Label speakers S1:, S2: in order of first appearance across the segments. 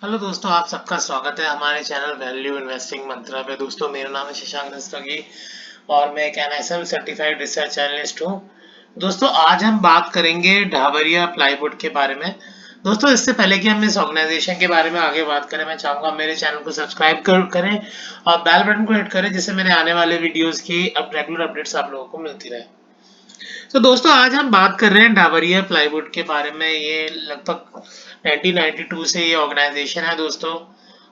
S1: Hello दोस्तों, आप सबका स्वागत है हमारे चैनल वैल्यू इन्वेस्टिंग मंत्रा पे। दोस्तों, मेरा नाम है शशांक रस्तोगी और मैं एक एनएसएम सर्टिफाइड रिसर्च एनालिस्ट हूँ। दोस्तों, आज हम बात करेंगे ढाबरिया प्लाईवुड के बारे में। दोस्तों, इससे पहले कि हम इस ऑर्गेनाइजेशन के बारे में आगे बात करें, मैं चाहूँगा मेरे चैनल को सब्सक्राइब करें और बेल बटन को हिट करें, जिससे मेरे आने वाले वीडियोज़ की रेगुलर अपडेट्स आप लोगों को मिलती रहे। तो दोस्तों, आज हम बात कर रहे हैं ढाबरिया प्लाईवुड के बारे में। ये लगभग 1992 से ये ऑर्गेनाइजेशन है दोस्तों।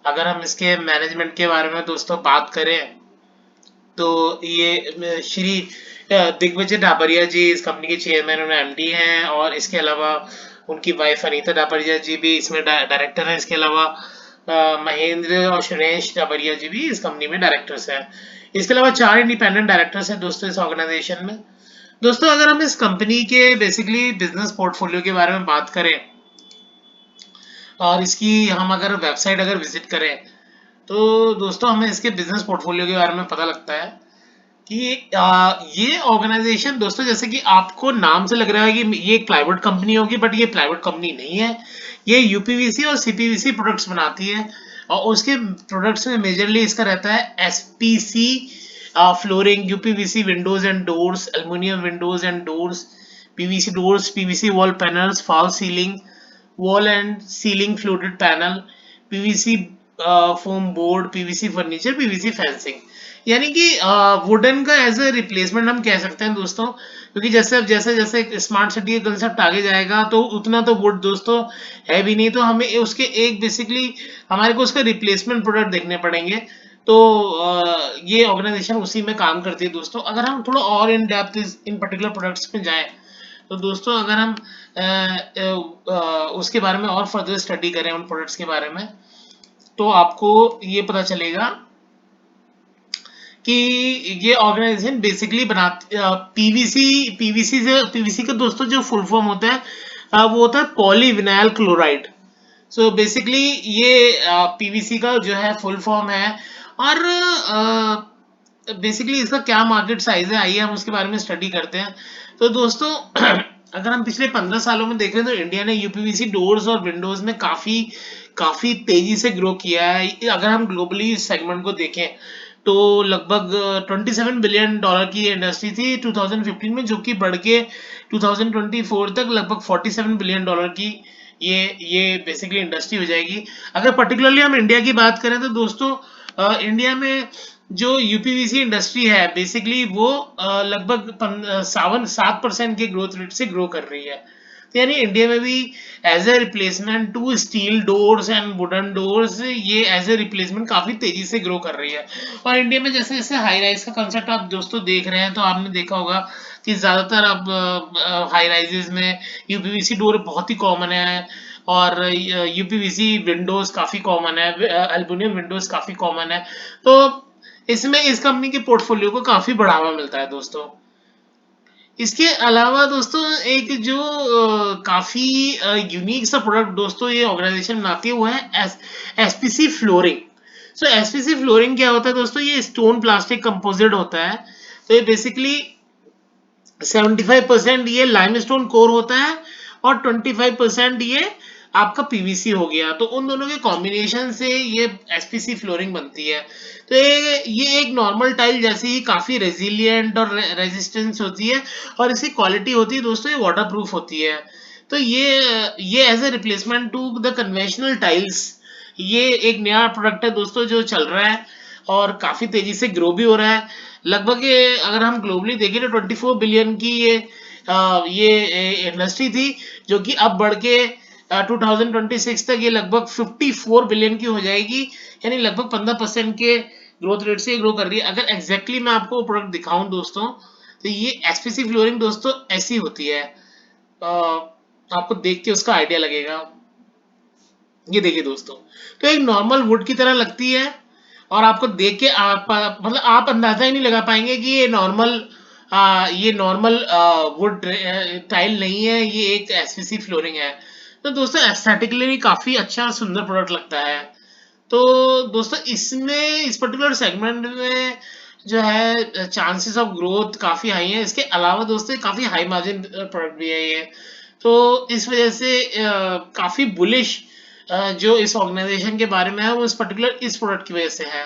S1: अगर हम इसके मैनेजमेंट के बारे में दोस्तों बात करें, तो ये श्री दिग्विजय ढाबरिया जी इस कंपनी के चेयरमैन और एमडी हैं, और इसके अलावा उनकी वाइफ अनीता ढाबरिया जी भी इसमें डायरेक्टर हैं। इसके अलावा महेंद्र और सुरेश ढाबरिया जी भी इस कंपनी में डायरेक्टर्स हैं। इसके अलावा 4 इंडिपेंडेंट डायरेक्टर्स हैं दोस्तों इस ऑर्गेनाइजेशन में। दोस्तों, अगर हम इस कंपनी के बेसिकली बिजनेस पोर्टफोलियो के बारे में बात करें और इसकी हम अगर वेबसाइट अगर विजिट करें, तो दोस्तों हमें इसके बिजनेस पोर्टफोलियो के बारे में पता लगता है कि ये ऑर्गेनाइजेशन दोस्तों, जैसे कि आपको नाम से लग रहा है कि ये एक प्लाईवुड कंपनी होगी, बट ये प्लाईवुड कंपनी नहीं है। ये यूपीवीसी और सीपीवीसी प्रोडक्ट्स बनाती है, और उसके प्रोडक्ट्स में मेजरली इसका रहता है SPC flooring, UPVC Windows and doors, aluminium Windows and doors, PVC doors, PVC wall panels, fall ceiling, wall and ceiling fluted panel, PVC foam board, PVC furniture, PVC fencing. यानी कि wooden का as a replacement हम कह सकते हैं दोस्तों, क्योंकि जैसे अब जैसे जैसे स्मार्ट सिटी का कंसेप्ट आगे जाएगा, तो उतना तो वुड दोस्तों है भी नहीं, तो हमें उसके एक बेसिकली हमारे को उसका रिप्लेसमेंट प्रोडक्ट देखने पड़ेंगे। तो ये ऑर्गेनाइजेशन उसी में काम करती है दोस्तों। अगर हम थोड़ा और in depth in particular products में जाएं, तो दोस्तों अगर हम उसके बारे में और फर्दर स्टडी करें उन प्रोडक्ट्स के बारे में, तो आपको ये पता चलेगा कि ये ऑर्गेनाइजेशन बेसिकली बनाती पीवीसी पीवीसी का दोस्तों जो फुल फॉर्म होता है, वो होता है पॉलीविनाइल क्लोराइड। सो बेसिकली ये पीवीसी का जो है फुल फॉर्म है। और बेसिकली इसका क्या मार्केट साइज है, आइए हम उसके बारे में स्टडी करते हैं। तो दोस्तों अगर हम पिछले 15 सालों में देखें, तो इंडिया ने यूपीवीसी डोर्स और विंडोज में काफी काफी तेजी से ग्रो किया है। अगर हम ग्लोबली इस सेगमेंट को देखें, तो लगभग $27 बिलियन की इंडस्ट्री थी 2015 में, जो कि बढ़ के 2024 तक लगभग $47 बिलियन की ये बेसिकली इंडस्ट्री हो जाएगी। अगर पर्टिकुलरली हम इंडिया की बात करें, तो दोस्तों इंडिया में जो यूपीवीसी इंडस्ट्री है बेसिकली वो लगभग 7% के ग्रोथ रेट से ग्रो कर रही है। तो यानी इंडिया में भी as a replacement to steel doors and wooden doors, ये एज ए रिप्लेसमेंट काफी तेजी से ग्रो कर रही है। और इंडिया में जैसे जैसे हाई राइज का कंसेप्ट आप दोस्तों देख रहे हैं, तो आपने देखा होगा कि ज्यादातर अब हाई राइजेस में यूपीवीसी डोर बहुत ही कॉमन है, और यूपीवीसी विंडोज काफी कॉमन है, एल्युमिनियम विंडोज काफी कॉमन है। तो इसमें इस कंपनी के पोर्टफोलियो को काफी बढ़ावा मिलता है दोस्तों। इसके अलावा दोस्तों एक जो काफी यूनिक सा प्रोडक्ट दोस्तों ये ऑर्गेनाइजेशन बनाती है, वो है एसपीसी फ्लोरिंग। सो एसपीसी फ्लोरिंग क्या होता है दोस्तों, ये स्टोन प्लास्टिक कंपोजिट होता है। तो ये बेसिकली 75% ये लाइमस्टोन कोर होता है, और 25% ये आपका पीवीसी हो गया। तो उन दोनों के कॉम्बिनेशन से ये एसपीसी फ्लोरिंग बनती है। तो ये एक नॉर्मल टाइल जैसी ही काफी रेजिलियंट और रेजिस्टेंस होती है, और इसकी क्वालिटी होती है दोस्तों, ये वाटर प्रूफ होती है। तो ये as a replacement to the conventional tiles, ये एक नया प्रोडक्ट है दोस्तों जो चल रहा है, और काफी तेजी से ग्रो भी हो रहा है। लगभग ये अगर हम ग्लोबली देखें, तो 24 बिलियन की ये इंडस्ट्री थी, जो कि अब बढ़ के 2026 तक ये लगभग 54 बिलियन की हो जाएगी। यानी लगभग 15% के ग्रोथ रेट से ग्रो कर रही है। अगर एग्जैक्टली मैं आपको प्रोडक्ट दिखाऊं दोस्तों, तो ये एसपीसी फ्लोरिंग दोस्तों ऐसी होती है। आपको देख के उसका आइडिया लगेगा। ये देखिए दोस्तों, तो एक नॉर्मल वुड की तरह लगती है, और आपको देख के आप मतलब आप अंदाजा ही नहीं लगा पाएंगे कि ये नॉर्मल वुड टाइल नहीं है, ये एक एसपीसी फ्लोरिंग है। तो दोस्तों एस्थेटिकली भी काफी अच्छा और सुंदर प्रोडक्ट लगता है। तो दोस्तों इसमें इस पर्टिकुलर सेगमेंट में जो है चांसेस ऑफ ग्रोथ काफी हाई है। इसके अलावा दोस्तों काफी हाई मार्जिन प्रोडक्ट भी है ये। तो इस वजह से काफी बुलिश जो इस ऑर्गेनाइजेशन के बारे में है वो इस पर्टिकुलर इस प्रोडक्ट की वजह से है।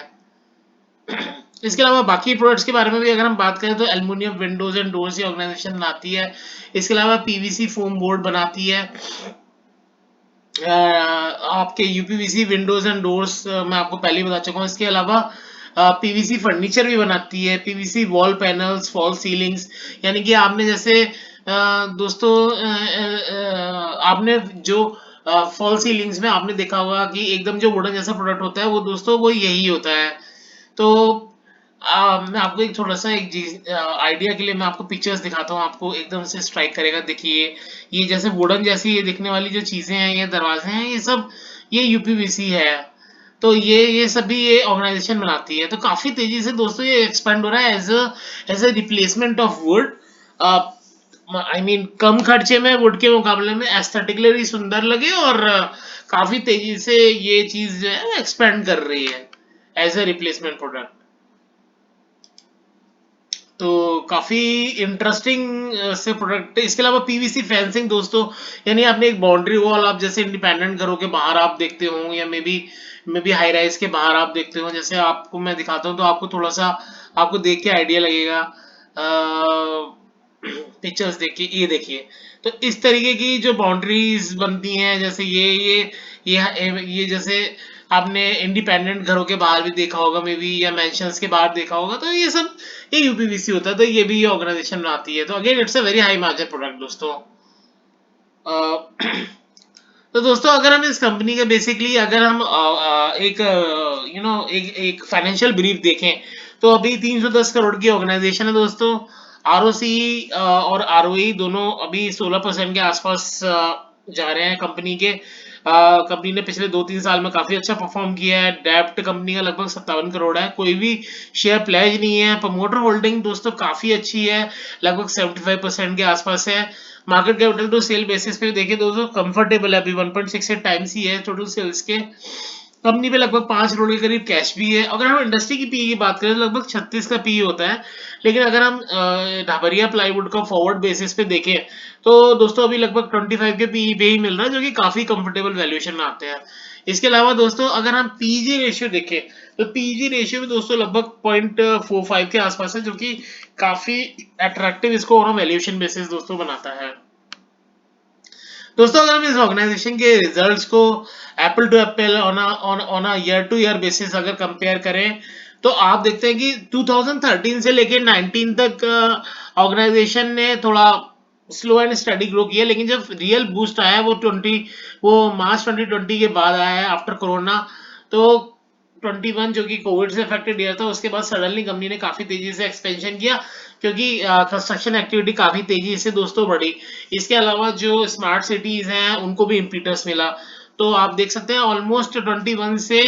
S1: इसके अलावा बाकी प्रोडक्ट्स के बारे में भी अगर हम बात करें तो एल्युमिनियम विंडोज एंड डोर्स ये ऑर्गेनाइजेशन बनाती है। इसके अलावा पीवीसी फोम बोर्ड बनाती है। आपके यूपीवीसी विंडोज एंड डोर्स मैं आपको पहले ही बता चुका हूँ। इसके अलावा पीवीसी फर्नीचर भी बनाती है, PVC wall panels, fall ceilings. यानी कि आपने जैसे दोस्तों आपने जो फॉल सीलिंग्स में आपने देखा होगा कि एकदम जो वुडन जैसा प्रोडक्ट होता है वो दोस्तों वो यही होता है। तो मैं आपको एक थोड़ा सा एक आइडिया के लिए मैं आपको पिक्चर्स दिखाता हूँ, आपको एकदम से स्ट्राइक करेगा। देखिए ये जैसे वुडन जैसी ये दिखने वाली जो चीजें हैं, ये दरवाजे हैं, ये सब ये यूपीवीसी है। तो ये सभी ये ऑर्गेनाइजेशन बनाती है। तो काफी तेजी से दोस्तों ये एक्सपेंड हो रहा है as a replacement of wood. I mean कम खर्चे में वुड के मुकाबले में एस्थेटिकली सुंदर लगे, और काफी तेजी से ये चीज जो है एक्सपेंड कर रही है एज अ रिप्लेसमेंट प्रोडक्ट। तो काफी इंटरेस्टिंग से प्रोडक्ट। इसके अलावा पीवीसी फेंसिंग दोस्तों, यानी आपने एक बाउंड्री वॉल आप जैसे इंडिपेंडेंट घरों के बाहर आप देखते हो, या मे बी हाई राइज के बाहर आप देखते हो। जैसे आपको मैं दिखाता हूँ तो आपको थोड़ा सा आपको देख के आइडिया लगेगा। पिक्चर्स देखिए, ये देखिए। तो इस तरीके की जो बाउंड्रीज बनती हैं, जैसे ये जैसे आपने इंडिपेंडेंट घरों के बाहर भी देखा होगा मे बी, या मेंशंस के बाहर देखा होगा। तो ये सब ये यूपीवीसी होता है। तो ये भी ये ऑर्गेनाइजेशन बनाती है। तो again it's a very high margin product दोस्तों। तो दोस्तों अगर हम इस कंपनी का बेसिकली अगर हम एक एक एक फाइनेंशियल ब्रीफ देखें, तो अभी 310 करोड़ की ऑर्गेनाइजेशन है दोस्तों। आरओसी और आरओई दोनों अभी 16% के आसपास जा रहे हैं कंपनी के। कंपनी ने पिछले 2-3 साल में काफी अच्छा परफॉर्म किया है। डेप्ट कंपनी का लगभग 57 करोड़ है। कोई भी शेयर प्लेज नहीं है। प्रमोटर होल्डिंग दोस्तों काफी अच्छी है, लगभग 75% के आसपास है। Market capital to sale basis पे देखें दोस्तों कंफर्टेबल है, अभी 1.68 टाइम्स ही है टोटल सेल्स के। कंपनी पे लगभग 5 करोड़ के करीब कैश भी है। अगर हम इंडस्ट्री की पीई की बात करें तो लगभग 36 का पीई होता है। लेकिन अगर हम ढाबरिया प्लाईवुड का फॉरवर्ड बेसिस पे देखें तो दोस्तों अभी लगभग 25 के पीई पे ही मिल रहा है, जो कि काफी कंफर्टेबल वैल्यूएशन में आते हैं। इसके अलावा दोस्तों अगर हम पीजी रेशियो देखें तो पीजी रेशियो भी दोस्तों लगभग 0.45 के आसपास है, जो कि काफी अट्रैक्टिव इसको वैल्यूएशन बेसिस दोस्तों बनाता है। दोस्तों अगर हम इस ऑर्गेनाइजेशन के रिजल्ट्स को apple to apple on a year to year basis अगर कंपेयर करें, तो आप देखते हैं कि 2013 से लेके 19 तक ऑर्गेनाइजेशन ने थोड़ा स्लो एंड स्टडी ग्रो किया। लेकिन जब रियल बूस्ट आया वो मार्च 2020 के बाद आया है, आफ्टर कोरोना। तो 21 जो कि कोविड से अफेक्टेड ईयर था, उसके बाद सडनली कंपनी ने काफी तेजी से एक्सपेंशन किया, क्योंकि कंस्ट्रक्शन एक्टिविटी काफी तेजी से दोस्तों बढ़ी। इसके अलावा जो स्मार्ट सिटीज हैं उनको भी इम्पीटस मिला। तो आप देख सकते हैं ऑलमोस्ट 21 से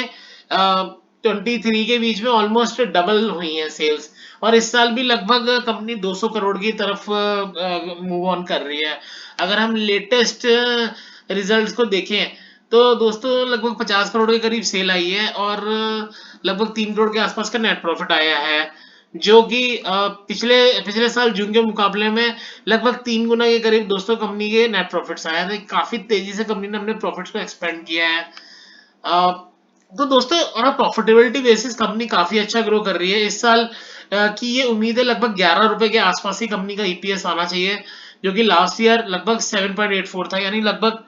S1: 23 के बीच में ऑलमोस्ट डबल हुई है सेल्स। और इस साल भी लगभग कंपनी 200 करोड़ की तरफ मूव ऑन कर रही है। अगर हम लेटेस्ट रिजल्ट्स को देखें तो दोस्तों लगभग 50 करोड़ के करीब सेल आई है, और लगभग 3 करोड़ के आसपास का नेट प्रॉफिट आया है, जो कि पिछले पिछले साल जून के मुकाबले में लगभग 3 गुना के करीब दोस्तों कंपनी के नेट प्रॉफिट्स आए हैं। काफी तेजी से कंपनी ने अपने प्रॉफिट्स को एक्सपेंड किया है। तो दोस्तों और प्रॉफिटेबिलिटी बेसिस कंपनी काफी अच्छा ग्रो कर रही है इस साल की ये उम्मीद है लगभग 11 रुपए के आसपास ही कंपनी का ईपीएस आना चाहिए, जो कि लास्ट ईयर लगभग 7.84 था। यानी लगभग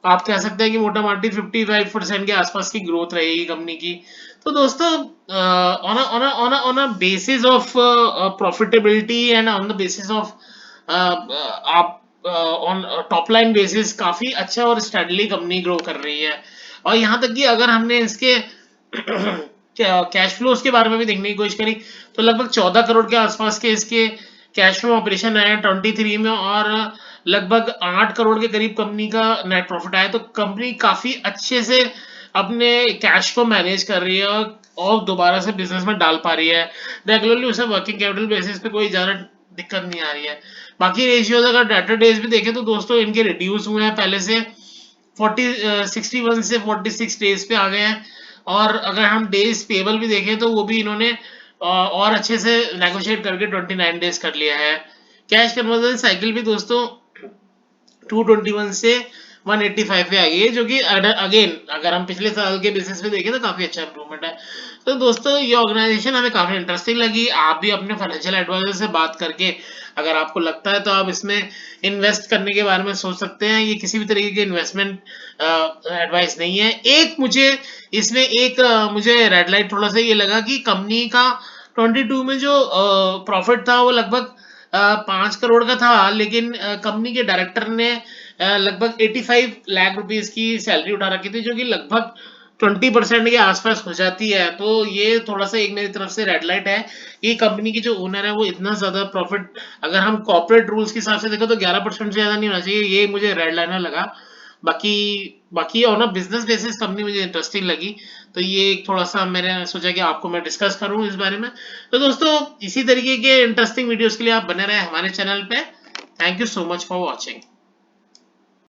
S1: आप कह सकते हैं कि मोटा मोटी 55% के आसपास की ग्रोथ रहेगी कंपनी की। तो दोस्तों on a basis of profitability and on the basis of आप ऑन टॉप लाइन बेसिस काफी अच्छा और स्टेडली कंपनी ग्रो कर रही है। और यहाँ तक कि अगर हमने इसके कैश फ्लोज के बारे में भी देखने की कोशिश करी, तो लगभग 14 करोड़ के आसपास के इसके कैश फ्लो ऑपरेशन आए 23 में, और लगभग 8 करोड़ के करीब कंपनी का नेट प्रॉफिट आया। तो कंपनी काफी अच्छे से अपने कैश को मैनेज कर रही है, और दोबारा से बिजनेस में डाल पा रही है। रेगुलरली उसे वर्किंग कैपिटल बेसिस पे कोई ज्यादा दिक्कत नहीं आ रही है। बाकी रेशियोज अगर डेटर डेज भी देखें तो दोस्तों इनके रिड्यूस हुए हैं, पहले से 61 से 46 डेज पे आ गए हैं। और अगर हम डेज पेबल भी देखें तो वो भी इन्होंने और अच्छे से नेगोशिएट करके 29 डेज कर लिया है। कैश कन्वर्जन साइकिल भी दोस्तों 221 से 185 पे आ गई है, जो कि अगेन अगर हम पिछले साल के बेसिस पे देखें तो काफी अच्छा इंप्रूवमेंट है। तो दोस्तों ये ऑर्गेनाइजेशन हमें काफी इंटरेस्टिंग लगी। आप भी अपने फाइनेंशियल एडवाइजर से बात करके अगर आपको लगता है तो आप इसमें इन्वेस्ट करने के बारे में सोच सकते हैं। ये किसी भी तरीके की इन्वेस्टमेंट एडवाइस नहीं है। एक मुझे इसमें एक मुझे रेड लाइट थोड़ा सा ये लगा कि कंपनी का 22 में जो प्रॉफिट था वो लगभग 5 करोड़ का था, लेकिन कंपनी के डायरेक्टर ने लगभग 85 लाख रुपीस की सैलरी उठा रखी थी, जो कि लगभग 20% के आसपास हो जाती है। तो ये थोड़ा सा एक मेरी तरफ से रेड लाइट है कि कंपनी की जो ओनर है वो इतना ज्यादा प्रॉफिट, अगर हम कॉर्पोरेट रूल्स के हिसाब से देखें तो 11% से ज्यादा नहीं होना चाहिए। ये मुझे रेड लाइनर लगा। बाकी बाकी on a business basis company मुझे इंटरेस्टिंग लगी। तो ये एक थोड़ा सा मैंने सोचा कि आपको मैं डिस्कस करूं इस बारे में। तो दोस्तों इसी तरीके के इंटरेस्टिंग वीडियोस के लिए आप बने रहे हमारे चैनल पे। Thank you so much for watching.